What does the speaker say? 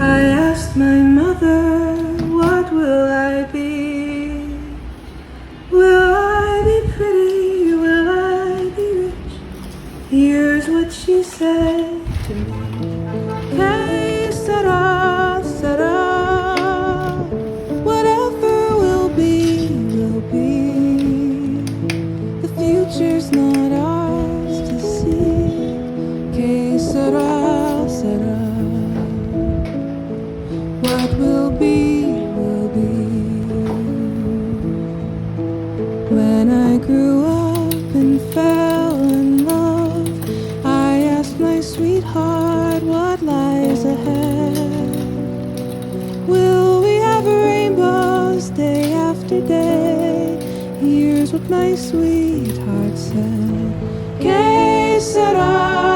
I asked my mother, what will I be? Will I be pretty? Will I be rich? Here's what she said to me. Que sera, sera. Whatever will be, will be. The future's not ours to see. Que sera, sera. What will be, will be. When I grew up and fell in love, I asked my sweetheart what lies ahead. Will we have rainbows day after day? Here's what my sweetheart said. Que sera?